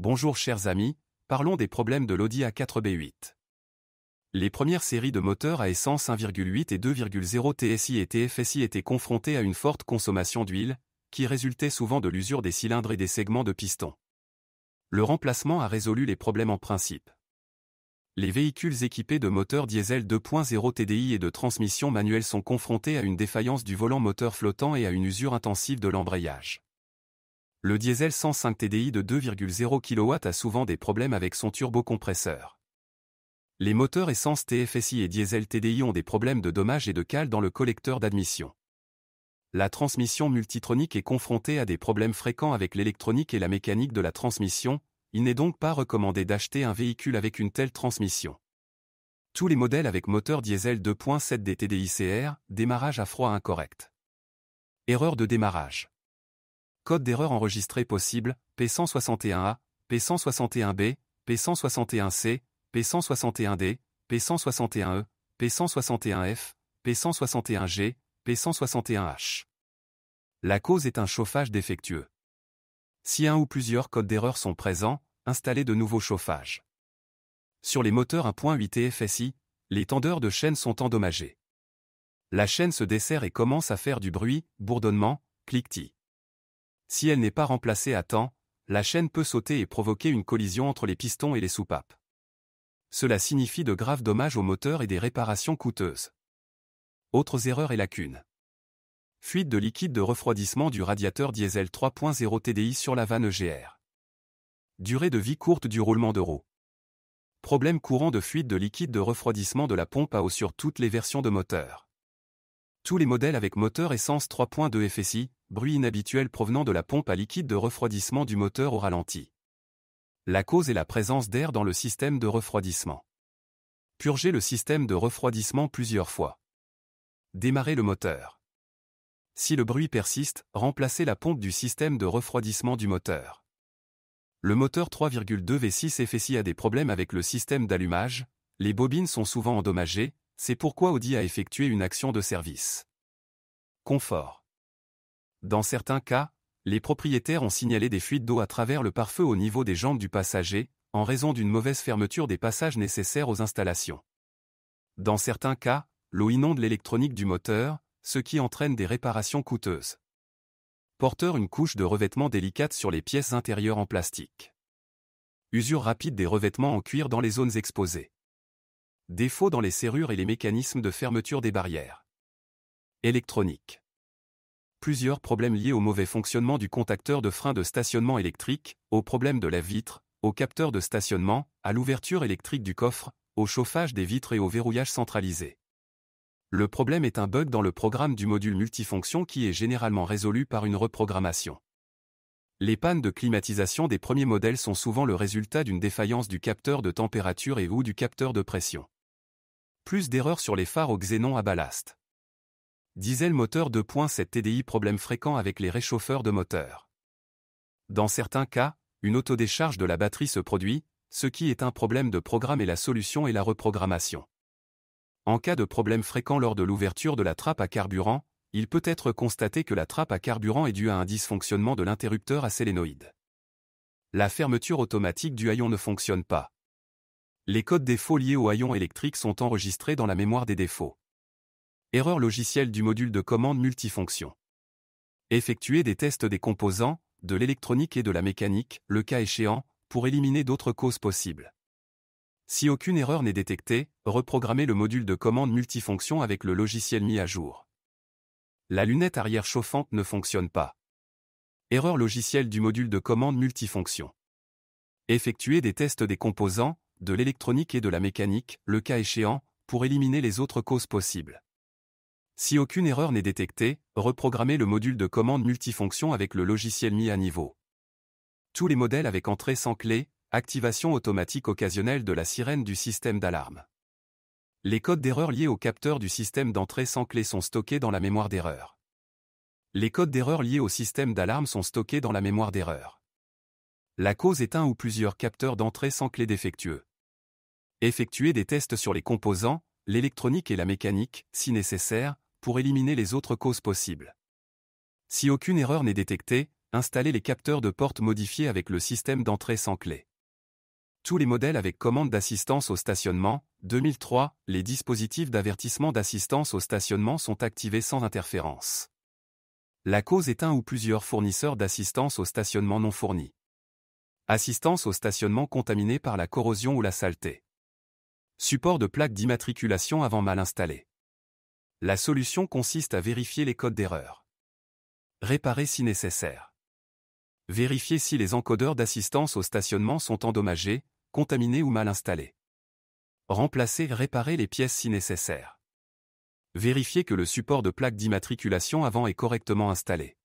Bonjour chers amis, parlons des problèmes de l'Audi A4 B8. Les premières séries de moteurs à essence 1,8 et 2,0 TSI et TFSI étaient confrontées à une forte consommation d'huile, qui résultait souvent de l'usure des cylindres et des segments de piston. Le remplacement a résolu les problèmes en principe. Les véhicules équipés de moteurs diesel 2.0 TDI et de transmission manuelle sont confrontés à une défaillance du volant moteur flottant et à une usure intensive de l'embrayage. Le diesel 105 TDI de 2,0 kW a souvent des problèmes avec son turbocompresseur. Les moteurs essence TFSI et diesel TDI ont des problèmes de dommages et de cale dans le collecteur d'admission. La transmission multitronique est confrontée à des problèmes fréquents avec l'électronique et la mécanique de la transmission, il n'est donc pas recommandé d'acheter un véhicule avec une telle transmission. Tous les modèles avec moteur diesel 2.7 D TDI-CR, démarrage à froid incorrect. Erreur de démarrage. Code d'erreur enregistré possible, P161A, P161B, P161C, P161D, P161E, P161F, P161G, P161H. La cause est un chauffage défectueux. Si un ou plusieurs codes d'erreur sont présents, installez de nouveaux chauffages. Sur les moteurs 1.8 TFSI, les tendeurs de chaîne sont endommagés. La chaîne se desserre et commence à faire du bruit, bourdonnement, cliquetis. Si elle n'est pas remplacée à temps, la chaîne peut sauter et provoquer une collision entre les pistons et les soupapes. Cela signifie de graves dommages au moteur et des réparations coûteuses. Autres erreurs et lacunes. Fuite de liquide de refroidissement du radiateur diesel 3.0 TDI sur la vanne EGR. Durée de vie courte du roulement de roue. Problème courant de fuite de liquide de refroidissement de la pompe à eau sur toutes les versions de moteur. Tous les modèles avec moteur essence 3.2 FSI, bruit inhabituel provenant de la pompe à liquide de refroidissement du moteur au ralenti. La cause est la présence d'air dans le système de refroidissement. Purgez le système de refroidissement plusieurs fois. Démarrez le moteur. Si le bruit persiste, remplacez la pompe du système de refroidissement du moteur. Le moteur 3,2 V6 FSI a des problèmes avec le système d'allumage, les bobines sont souvent endommagées, c'est pourquoi Audi a effectué une action de service. Confort. Dans certains cas, les propriétaires ont signalé des fuites d'eau à travers le pare-feu au niveau des jambes du passager, en raison d'une mauvaise fermeture des passages nécessaires aux installations. Dans certains cas, l'eau inonde l'électronique du moteur, ce qui entraîne des réparations coûteuses. Porteur une couche de revêtement délicate sur les pièces intérieures en plastique. Usure rapide des revêtements en cuir dans les zones exposées. Défaut dans les serrures et les mécanismes de fermeture des barrières. Électronique. Plusieurs problèmes liés au mauvais fonctionnement du contacteur de frein de stationnement électrique, au problème de la vitre, au capteur de stationnement, à l'ouverture électrique du coffre, au chauffage des vitres et au verrouillage centralisé. Le problème est un bug dans le programme du module multifonction qui est généralement résolu par une reprogrammation. Les pannes de climatisation des premiers modèles sont souvent le résultat d'une défaillance du capteur de température et ou du capteur de pression. Plus d'erreurs sur les phares au xénon à ballast. Diesel moteur 2.7 TDI problème fréquent avec les réchauffeurs de moteur. Dans certains cas, une autodécharge de la batterie se produit, ce qui est un problème de programme et la solution est la reprogrammation. En cas de problème fréquent lors de l'ouverture de la trappe à carburant, il peut être constaté que la trappe à carburant est due à un dysfonctionnement de l'interrupteur à solénoïde. La fermeture automatique du haillon ne fonctionne pas. Les codes défauts liés au haillon électrique sont enregistrés dans la mémoire des défauts. Erreur logicielle du module de commande multifonction. Effectuer des tests des composants, de l'électronique et de la mécanique, le cas échéant, pour éliminer d'autres causes possibles. Si aucune erreur n'est détectée, reprogrammez le module de commande multifonction avec le logiciel mis à jour. La lunette arrière chauffante ne fonctionne pas. Erreur logicielle du module de commande multifonction. Effectuer des tests des composants, de l'électronique et de la mécanique, le cas échéant, pour éliminer les autres causes possibles. Si aucune erreur n'est détectée, reprogrammez le module de commande multifonction avec le logiciel mis à niveau. Tous les modèles avec entrée sans clé, activation automatique occasionnelle de la sirène du système d'alarme. Les codes d'erreur liés au capteur du système d'entrée sans clé sont stockés dans la mémoire d'erreur. Les codes d'erreur liés au système d'alarme sont stockés dans la mémoire d'erreur. La cause est un ou plusieurs capteurs d'entrée sans clé défectueux. Effectuer des tests sur les composants, l'électronique et la mécanique, si nécessaire, pour éliminer les autres causes possibles. Si aucune erreur n'est détectée, Installer les capteurs de porte modifiés avec le système d'entrée sans clé. Tous les modèles avec commande d'assistance au stationnement, 2003, les dispositifs d'avertissement d'assistance au stationnement sont activés sans interférence. La cause est un ou plusieurs fournisseurs d'assistance au stationnement non fournis. Assistance au stationnement contaminé par la corrosion ou la saleté. Support de plaque d'immatriculation avant mal installé. La solution consiste à vérifier les codes d'erreur. Réparer si nécessaire. Vérifier si les encodeurs d'assistance au stationnement sont endommagés, contaminés ou mal installés. Remplacer et réparer les pièces si nécessaire. Vérifier que le support de plaque d'immatriculation avant est correctement installé.